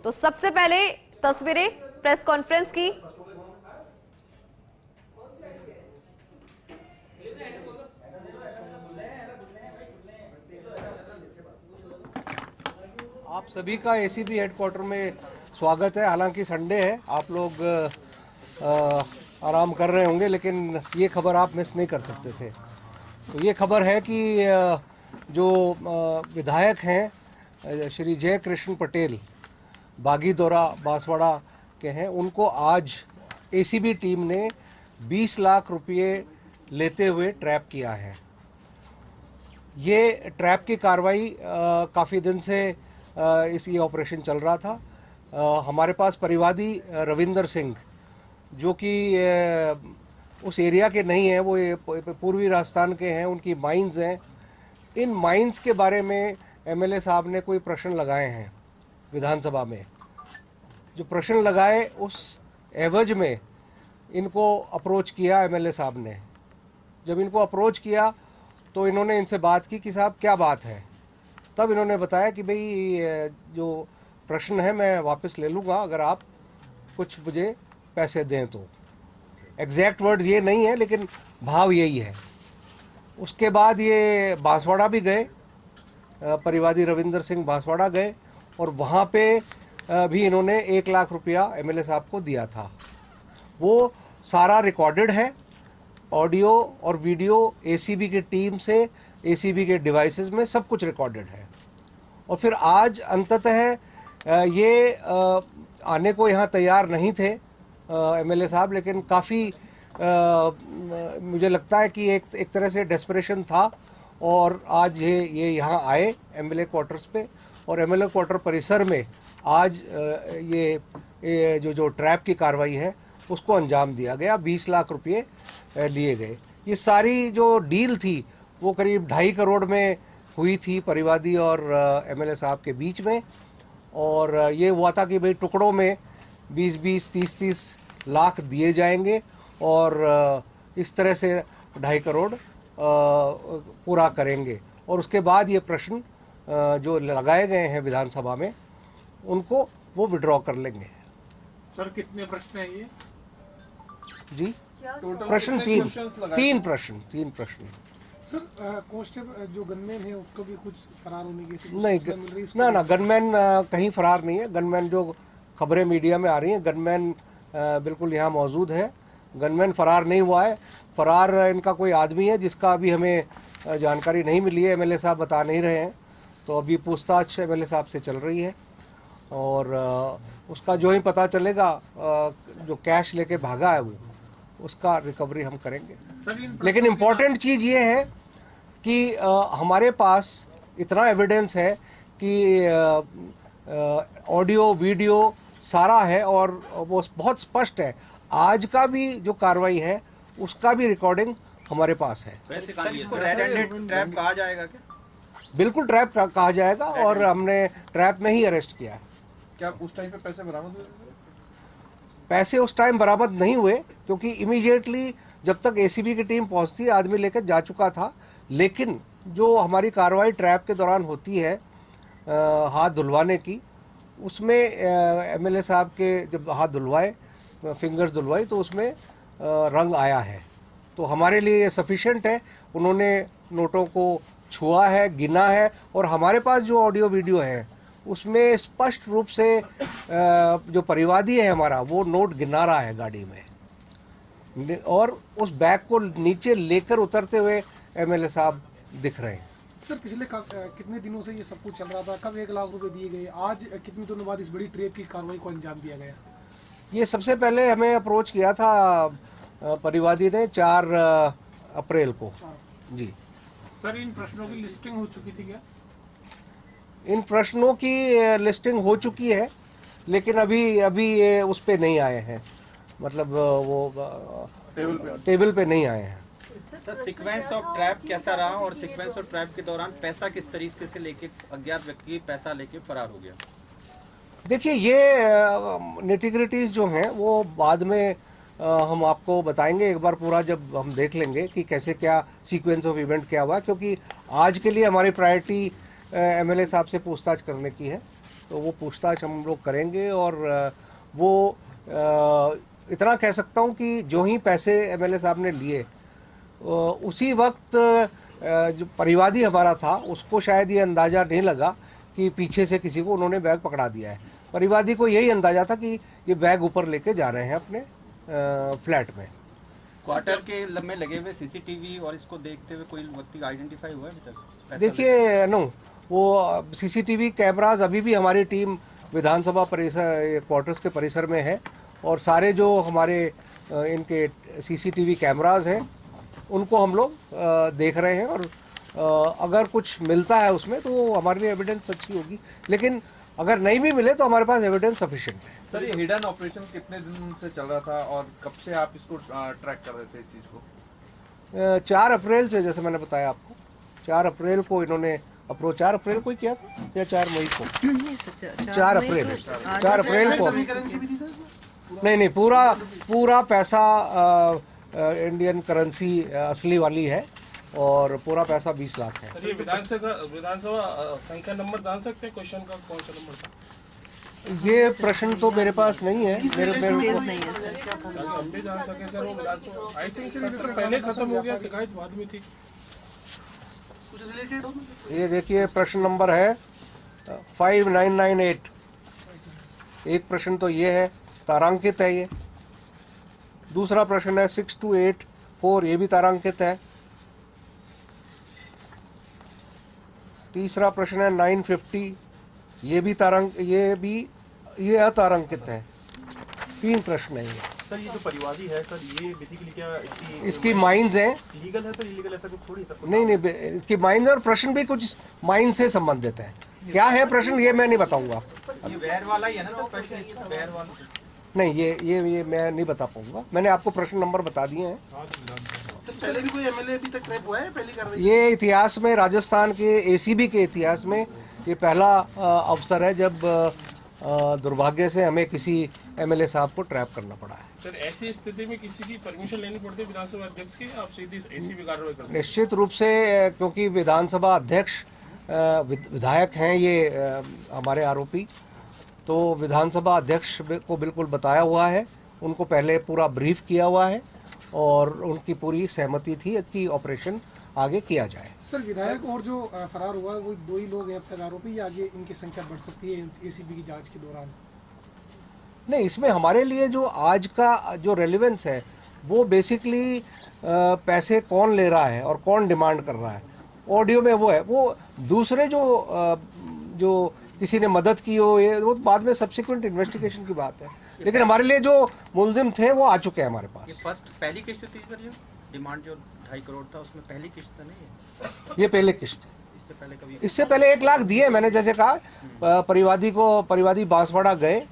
तो सबसे पहले तस्वीरें प्रेस कॉन्फ्रेंस की। आप सभी का एसीबी हेडक्वार्टर में स्वागत है। हालांकि संडे है, आप लोग आराम कर रहे होंगे, लेकिन ये खबर आप मिस नहीं कर सकते थे। तो ये खबर है कि जो विधायक हैं श्री जय कृष्ण पटेल बागीदोरा बांसवाड़ा के हैं, उनको आज एसीबी टीम ने 20 लाख रुपये लेते हुए ट्रैप किया है। ये ट्रैप की कार्रवाई काफ़ी दिन से ये ऑपरेशन चल रहा था। हमारे पास परिवादी रविंदर सिंह, जो कि उस एरिया के नहीं हैं, वो पूर्वी राजस्थान के हैं, उनकी माइंस हैं। इन माइंस के बारे में एमएलए साहब ने कोई प्रश्न लगाए हैं विधानसभा में। जो प्रश्न लगाए उस एवज में इनको अप्रोच किया एमएलए साहब ने। जब इनको अप्रोच किया तो इन्होंने इनसे बात की कि साहब क्या बात है। तब इन्होंने बताया कि भाई जो प्रश्न है मैं वापस ले लूँगा अगर आप कुछ मुझे पैसे दें तो। एग्जैक्ट वर्ड्स ये नहीं है, लेकिन भाव यही है। उसके बाद ये बांसवाड़ा भी गए, परिवादी रविंदर सिंह बांसवाड़ा गए और वहाँ पे भी इन्होंने 1 लाख रुपया एमएलए साहब को दिया था। वो सारा रिकॉर्डेड है, ऑडियो और वीडियो एसीबी की टीम से, एसीबी के डिवाइसेस में सब कुछ रिकॉर्डेड है। और फिर आज अंततः ये आने को यहाँ तैयार नहीं थे एमएलए साहब, लेकिन काफ़ी मुझे लगता है कि एक तरह से डेस्परेशन था और आज ये यहाँ आए एमएलए क्वार्टर्स पे। और एमएलए क्वार्टर परिसर में आज ये जो ट्रैप की कार्रवाई है उसको अंजाम दिया गया। 20 लाख रुपये लिए गए। ये सारी जो डील थी वो करीब 2.5 करोड़ में हुई थी परिवादी और एमएलए साहब के बीच में। और ये हुआ था कि भाई टुकड़ों में 20-20, 30-30 लाख दिए जाएंगे और इस तरह से 2.5 करोड़ पूरा करेंगे। और उसके बाद ये प्रश्न जो लगाए गए हैं विधानसभा में उनको वो विड्रॉ कर लेंगे। सर कितने प्रश्न हैं ये? जी प्रश्न तीन प्रश्न। सर कांस्टेबल जो गनमैन है उसको भी कुछ फरार होने की नहीं, ना गनमैन कहीं फरार नहीं है। गनमैन जो खबरें मीडिया में आ रही हैं, गनमैन बिल्कुल यहाँ मौजूद है। गनमैन फरार नहीं हुआ है। फरार इनका कोई आदमी है जिसका अभी हमें जानकारी नहीं मिली है, एमएलए साहब बता नहीं रहे हैं। तो अभी पूछताछ एमएलए साहब से चल रही है और उसका जो ही पता चलेगा, जो कैश लेके भागा है वो, उसका रिकवरी हम करेंगे। लेकिन इम्पॉर्टेंट चीज़ ये है कि हमारे पास इतना एविडेंस है कि ऑडियो वीडियो सारा है और वो बहुत स्पष्ट है। आज का भी जो कार्रवाई है उसका भी रिकॉर्डिंग हमारे पास है। इसको रेड हैंडेड ट्रैप कहा जाएगा क्या? बिल्कुल ट्रैप कहा जाएगा और हमने ट्रैप में ही अरेस्ट किया है। क्या उस टाइम पे पैसे बरामद हुए? पैसे उस टाइम बरामद नहीं हुए क्योंकि इमीडिएटली जब तक एसीबी की टीम पहुंचती आदमी लेकर जा चुका था। लेकिन जो हमारी कार्रवाई ट्रैप के दौरान होती है हाथ धुलवाने की, उसमें एमएलए साहब के जब हाथ धुलवाए, फिंगर्स धुलवाई, तो उसमें रंग आया है। तो हमारे लिए ये सफिशिएंट है। उन्होंने नोटों को छुआ है, गिना है और हमारे पास जो ऑडियो वीडियो है उसमें स्पष्ट रूप से जो परिवादी है हमारा, वो नोट गिना रहा है गाड़ी में और उस बैग को नीचे लेकर उतरते हुए एमएलए साहब दिख रहे हैं। सर पिछले कितने दिनों से ये सब कुछ चल रहा था? कब 1 लाख रुपए दिए गए? आज कितने दिनों बाद इस बड़ी ट्रेप की कार्रवाई को अंजाम दिया गया? ये सबसे पहले हमें अप्रोच किया था परिवादी ने 4 अप्रैल को। जी सर इन प्रश्नों की लिस्टिंग हो चुकी थी क्या? इन प्रश्नों की लिस्टिंग हो चुकी है, लेकिन अभी ये उस पे नहीं आए हैं, मतलब वो टेबल पे नहीं आए हैं। सर सीक्वेंस ऑफ ट्रैप कैसा रहा और सीक्वेंस ऑफ ट्रैप के दौरान पैसा किस तरीके से लेके अज्ञात व्यक्ति पैसा लेके फरार हो गया? देखिए, ये निटिग्रिटीज जो हैं वो बाद में हम आपको बताएंगे एक बार पूरा, जब हम देख लेंगे कि कैसे क्या सीक्वेंस ऑफ इवेंट क्या हुआ, क्योंकि आज के लिए हमारी प्रायोरिटी एमएलए साहब से पूछताछ करने की है तो वो पूछताछ हम लोग करेंगे। और वो इतना कह सकता हूँ कि जो ही पैसे एमएलए साहब ने लिए उसी वक्त जो परिवादी हमारा था उसको शायद ये अंदाज़ा नहीं लगा कि पीछे से किसी को उन्होंने बैग पकड़ा दिया है। परिवादी को यही अंदाज़ा था कि ये बैग ऊपर लेके जा रहे हैं अपने फ्लैट में। क्वार्टर के में लगे हुए सीसीटीवी और इसको देखते हुए कोई व्यक्ति आइडेंटिफाई हुआ है अभी तक? देखिए नो, वो सीसीटीवी कैमराज अभी भी हमारी टीम विधानसभा परिसर क्वार्टर्स के परिसर में है और सारे जो हमारे इनके सीसीटीवी कैमराज हैं उनको हम लोग देख रहे हैं। और अगर कुछ मिलता है उसमें तो वो हमारे लिए एविडेंस अच्छी होगी, लेकिन अगर नहीं भी मिले तो हमारे पास एविडेंस सफिशिएंट है। सर, ये हिडन ऑपरेशन कितने दिन से चल रहा था और कब से आप इसको ट्रैक कर रहे थे इस चीज़ को? 4 अप्रैल से, जैसे मैंने बताया आपको, 4 अप्रैल को इन्होंने अप्रोच, 4 अप्रैल को ही किया था या 4 मई को? 4 अप्रैल को। नहीं, पूरा पैसा इंडियन करेंसी असली वाली है और पूरा पैसा 20 लाख है। सर, ये विधानसभा संख्या नंबर जान सकते हैं? क्वेश्चन का कौन सा नंबर था? ये प्रश्न तो मेरे पास नहीं है, मेरे नहीं है सर। ताकि हम भी जान सके सर। वो विधानसभा आई थिंक सर पहले खत्म हो गया, शिकायत बाद में थी। ये देखिए प्रश्न नंबर है 5998। एक प्रश्न तो ये है, तारांकित है ये। दूसरा प्रश्न है 6284, ये भी तारांकित है। तीसरा प्रश्न है 950, ये भी ये अतारांकित है। 3 प्रश्न है ये। सर, ये जो परिवादी है सर, ये बेसिकली क्या इसकी माइंस हैं। लीगल है सर, इलीगल है सर? थोड़ी सर नहीं, इसकी माइंस और प्रश्न भी कुछ माइंस से संबंधित है। क्या है प्रश्न ये मैं नहीं बताऊंगा। ये वैर वाला ही है ना सर प्रश्न? वैर वाला नहीं, ये मैं नहीं बता पाऊंगा। मैंने आपको प्रश्न नंबर बता दिए हैं। पहले भी कोई एमएलए अभी तक ट्रैप हुआ है? पहली कार्रवाई ये इतिहास में, राजस्थान के एसीबी के इतिहास में ये पहला अवसर है जब दुर्भाग्य से हमें किसी एमएलए साहब को ट्रैप करना पड़ा है। सर, ऐसी स्थिति में किसी की परमिशन लेनी पड़ती है विधानसभा अध्यक्ष की? आप सीधी एसीबी कार्रवाई कर सकते हैं? निश्चित रूप से, क्योंकि विधानसभा अध्यक्ष विधायक हैं ये हमारे आरोपी, तो विधानसभा अध्यक्ष को बिल्कुल बताया हुआ है, उनको पहले पूरा ब्रीफ किया हुआ है और उनकी पूरी सहमति थी कि ऑपरेशन आगे किया जाए। सर, विधायक और जो फरार हुआ है वो 2 ही लोग हैं अब तक आरोपी, या आगे इनकी संख्या बढ़ सकती है एसीबी की जांच के दौरान? नहीं, इसमें हमारे लिए जो आज का जो रेलेवेंस है वो बेसिकली पैसे कौन ले रहा है और कौन डिमांड कर रहा है। ऑडियो में वो है, वो दूसरे जो किसी ने मदद की हो, ये वो बाद में सब्सिक्वेंट इन्वेस्टिगेशन की बात है। लेकिन हमारे लिए जो मुलजिम थे वो आ चुके हैं हमारे ये पास। पहली किस्त थी सर? ये डिमांड जो 2.5 करोड़ था उसमें पहली किस्त तो नहीं है? ये पहले किस्त है। इससे पहले 1 लाख दिए मैंने, जैसे कहा परिवादी बांसवाड़ा गए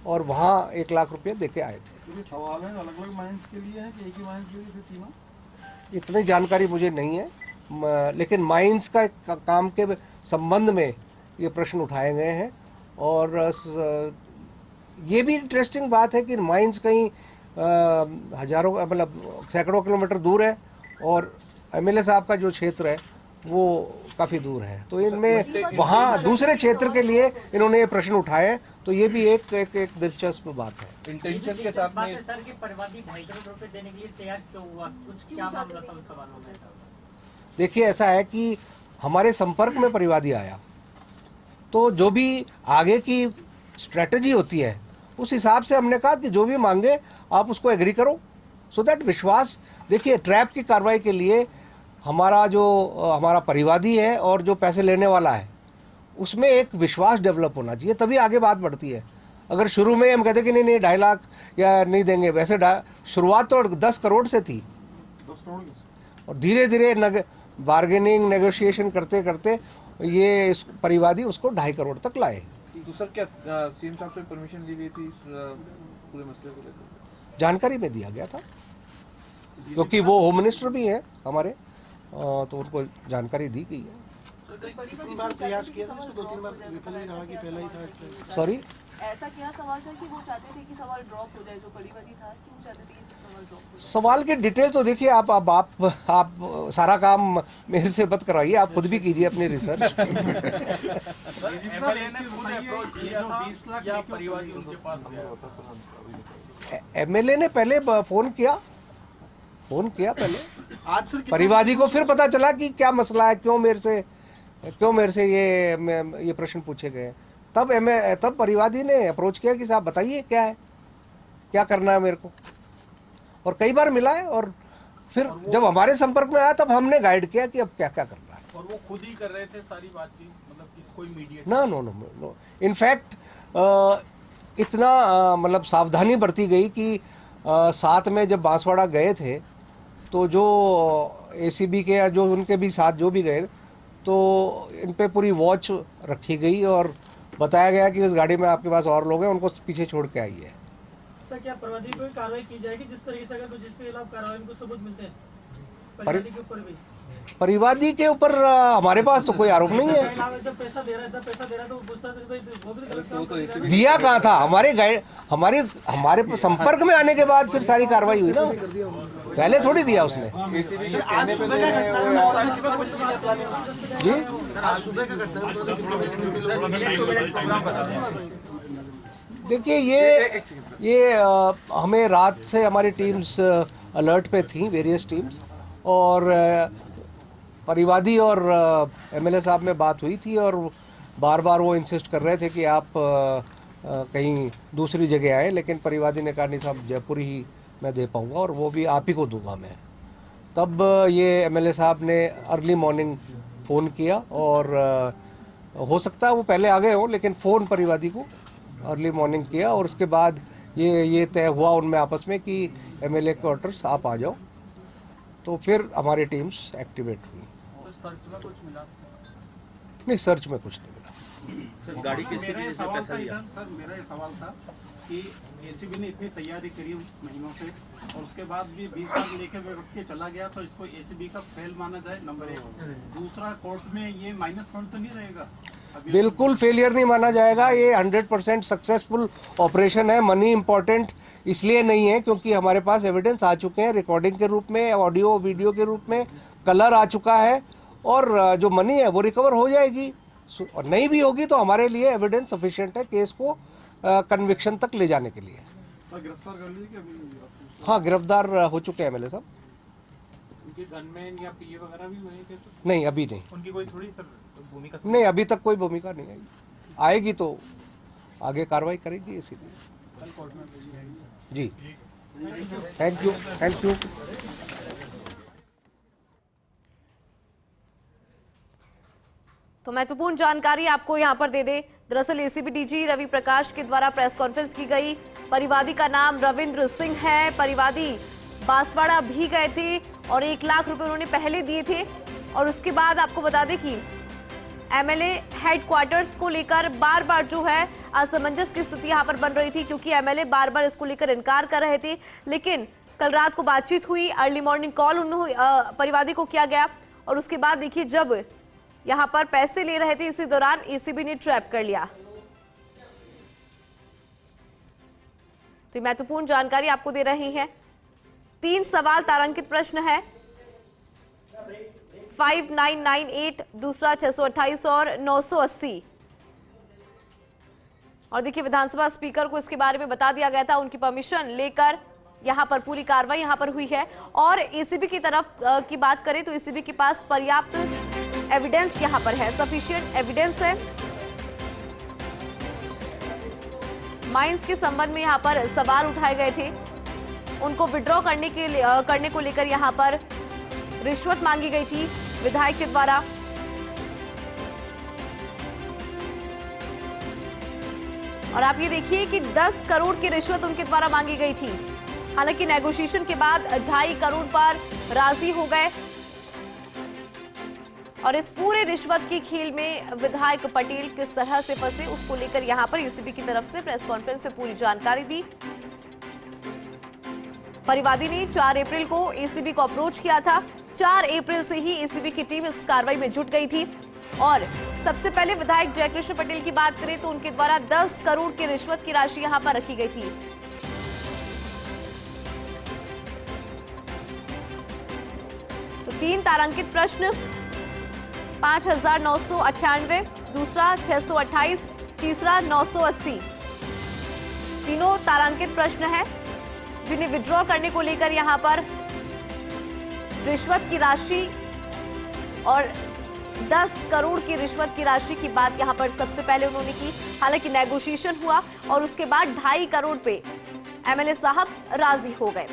और वहाँ 1 लाख रुपए देके आए थे। सवाल है अलग अलग माइंस के लिए है कि एक ही माइंस के लिए थे तीनों? इतनी जानकारी मुझे नहीं है, लेकिन माइंस का काम के संबंध में ये प्रश्न उठाए गए हैं। और ये भी इंटरेस्टिंग बात है कि माइंस कहीं हजारों, मतलब सैकड़ों किलोमीटर दूर है और एमएलए साहब का जो क्षेत्र है वो काफ़ी दूर है। तो इनमें वहाँ दूसरे क्षेत्र के लिए इन्होंने ये प्रश्न उठाए, तो ये भी एक दिलचस्प बात है। इंटेंशन के साथ में सर की परिवादी 2.5 करोड़ रुपए देने के लिए तैयार क्यों हुआ? कुछ क्या मामला था उन सवालों में? देखिए, ऐसा है कि हमारे संपर्क में परिवादी आया, तो जो भी आगे की स्ट्रेटजी होती है उस हिसाब से हमने कहा कि जो भी मांगे आप उसको एग्री करो, सो दैट विश्वास। देखिए, ट्रैप की कार्रवाई के लिए हमारा परिवादी है और जो पैसे लेने वाला है उसमें एक विश्वास डेवलप होना चाहिए, तभी आगे बात बढ़ती है। अगर शुरू में हम कहते कि नहीं 2.5 लाख या नहीं देंगे, वैसे शुरुआत तो 10 करोड़ से थी और धीरे धीरे बार्गेनिंग नेगोशिएशन करते करते ये परिवादी उसको 2.5 करोड़ तक लाए। तो सर, क्या सीएम साहब से परमिशन ली गई थी इस पूरे मसले को लेकर? जानकारी में दिया गया था, क्योंकि वो होम मिनिस्टर भी है हमारे, तो उनको जानकारी दी गई है। बार प्रयास किया था, इसको 2-3 बार विफल भी रहा कि पहला ही था इस पे। सॉरी, ऐसा क्या सवाल था कि वो चाहते थे कि सवाल ड्रॉप हो जाए, जो परिवादी था क्यों चाहते थे कि सवाल ड्रॉप हो जाए? सवाल के डिटेल तो देखिए, आप सारा काम मेरे से मत कराइए, आप खुद भी कीजिए अपनी रिसर्च। एमएलए ने पहले फोन किया पहले आज सर परिवादी को, फिर पता चला कि क्या मसला है, क्यों मेरे से ये प्रश्न पूछे गए। तब परिवादी ने अप्रोच किया कि साहब बताइए क्या है, क्या करना है मेरे को, और कई बार मिला है, और फिर जब हमारे संपर्क में आया तब हमने गाइड किया कि अब क्या क्या करना है। और वो खुद ही कर रहे थे सारी बातचीत, मतलब कि कोई मीडिएटर? नो। इनफैक्ट इतना मतलब सावधानी बरती गई कि साथ में जब बांसवाड़ा गए थे तो जो एसीबी के या जो उनके भी साथ जो भी गए तो इन पे पूरी वॉच रखी गई और बताया गया कि उस गाड़ी में आपके पास और लोग हैं, उनको पीछे छोड़ के आइए। सर क्या परिवादी पर कार्रवाई की जाएगी जिस तरीके से अगर कुछ जिसके खिलाफ कार्रवाई को सबूत मिलते हैं परिवादी के ऊपर भी? परिवादी के ऊपर हमारे पास तो कोई आरोप नहीं है। जब पैसा दे रहा है तो पूछता है भाई वो भी गलत काम कर रहा है। दिया कहाँ था, हमारे संपर्क में आने के बाद फिर सारी कार्रवाई हुई ना, पहले थोड़ी दिया उसने। आज सुबह का घटना जी आज सुबह का देखिए, ये हमें रात से हमारी टीम्स अलर्ट पे थी, वेरियस टीम्स, और परिवादी और एमएलए साहब में बात हुई थी और बार बार वो इंसिस्ट कर रहे थे कि आप कहीं दूसरी जगह आए, लेकिन परिवादी ने कहा नहीं साहब जयपुर ही मैं दे पाऊंगा और वो भी आप ही को दूंगा मैं। तब ये एमएलए साहब ने अर्ली मॉर्निंग फ़ोन किया और हो सकता है वो पहले आ गए हों, लेकिन फ़ोन परिवादी को अर्ली मॉर्निंग किया और उसके बाद ये तय हुआ उनमें आपस में कि एमएलए क्वार्टर्स आप आ जाओ, तो फिर हमारी टीम्स एक्टिवेट हुई। सर्च में कुछ मिला? नहीं, सर्च में कुछ नहीं मिला। सर गाड़ी किसकी थी जिसने पैसा लिया? सर मेरा ये सवाल था कि एसीबी ने इतनी तैयारी करी महीनों से और उसके बाद भी 20 लाख लेके रख के चला गया, तो इसको एसीबी का फेल माना जाए, नंबर 1। दूसरा, कोर्ट में ये माइनस पॉइंट तो नहीं रहेगा? बिल्कुल फेलियर नहीं माना जाएगा, ये 100% सक्सेसफुल ऑपरेशन है। मनी इम्पोर्टेंट इसलिए नहीं है क्योंकि हमारे पास एविडेंस आ चुके हैं रिकॉर्डिंग के रूप में, ऑडियो वीडियो के रूप में, कलर आ चुका है और जो मनी है वो रिकवर हो जाएगी। और नहीं भी होगी तो हमारे लिए एविडेंस सफिशिएंट है केस को कन्विक्शन तक ले जाने के लिए। गिरफ्तार कर लीजिए? हाँ, गिरफ्तार हो चुके हैं एमएलए साहब। उनके गनमैन या पीए वगैरह भी हुए थे? नहीं, अभी नहीं। उनकी कोई थोड़ी भूमिका? नहीं, अभी तक कोई भूमिका नहीं आई, आएगी तो आगे कार्रवाई करेगी इसीलिए। कल कोर्ट में जी, थैंक यू। तो महत्वपूर्ण जानकारी आपको यहां पर दे दे। दरअसल एसीबी डीजी रवि प्रकाश के द्वारा प्रेस कॉन्फ्रेंस की गई। परिवादी का नाम रविंद्र सिंह है। परिवादी बांसवाड़ा भी गए थे और 1 लाख रुपए उन्होंने पहले दिए थे। और उसके बाद आपको बता दें कि एमएलए हेडक्वार्टर्स को लेकर बार बार जो है असमंजस की स्थिति यहां पर बन रही थी, क्योंकि एमएलए बार बार इसको लेकर इनकार कर रहे थे। लेकिन कल रात को बातचीत हुई, अर्ली मॉर्निंग कॉल परिवादी को किया गया और उसके बाद देखिए जब यहां पर पैसे ले रहे थे, इसी दौरान एसीबी ने ट्रैप कर लिया। तो महत्वपूर्ण जानकारी आपको दे रहे हैं। 3 सवाल तारांकित प्रश्न है, 5998, दूसरा 628 और 980। और देखिए विधानसभा स्पीकर को इसके बारे में बता दिया गया था, उनकी परमिशन लेकर यहां पर पूरी कार्रवाई यहां पर हुई है। और एसीबी की तरफ की बात करें तो एसीबी के पास पर्याप्त एविडेंस यहां पर है, सफिशिएंट एविडेंस है। माइंस के संबंध में यहां पर सवाल उठाए गए थे, उनको विड्रॉ करने को लेकर यहां पर रिश्वत मांगी गई थी विधायक के द्वारा। और आप ये देखिए कि 10 करोड़ की रिश्वत उनके द्वारा मांगी गई थी। हालांकि नेगोशिएशन के बाद 2.5 करोड़ पर राजी हो गए और इस पूरे रिश्वत के खेल में विधायक पटेल किस तरह से फंसे उसको लेकर यहां पर एसीबी की तरफ से प्रेस कॉन्फ्रेंस में पूरी जानकारी दी। परिवादी ने 4 अप्रैल को एसीबी को अप्रोच किया था। 4 अप्रैल से ही एसीबी की टीम इस कार्रवाई में जुट गई थी। और सबसे पहले विधायक जयकृष्ण पटेल की बात करें तो उनके द्वारा 10 करोड़ की रिश्वत की राशि यहां पर रखी गई थी। तो 3 तारांकित प्रश्न, 5,998, दूसरा 628, तीसरा 980। तीनों तारांकित प्रश्न हैं जिन्हें विड्रॉ करने को लेकर यहां पर रिश्वत की राशि और 10 करोड़ की रिश्वत की राशि की बात यहां पर सबसे पहले उन्होंने की। हालांकि नेगोशिएशन हुआ और उसके बाद 2.5 करोड़ पे एमएलए साहब राजी हो गए।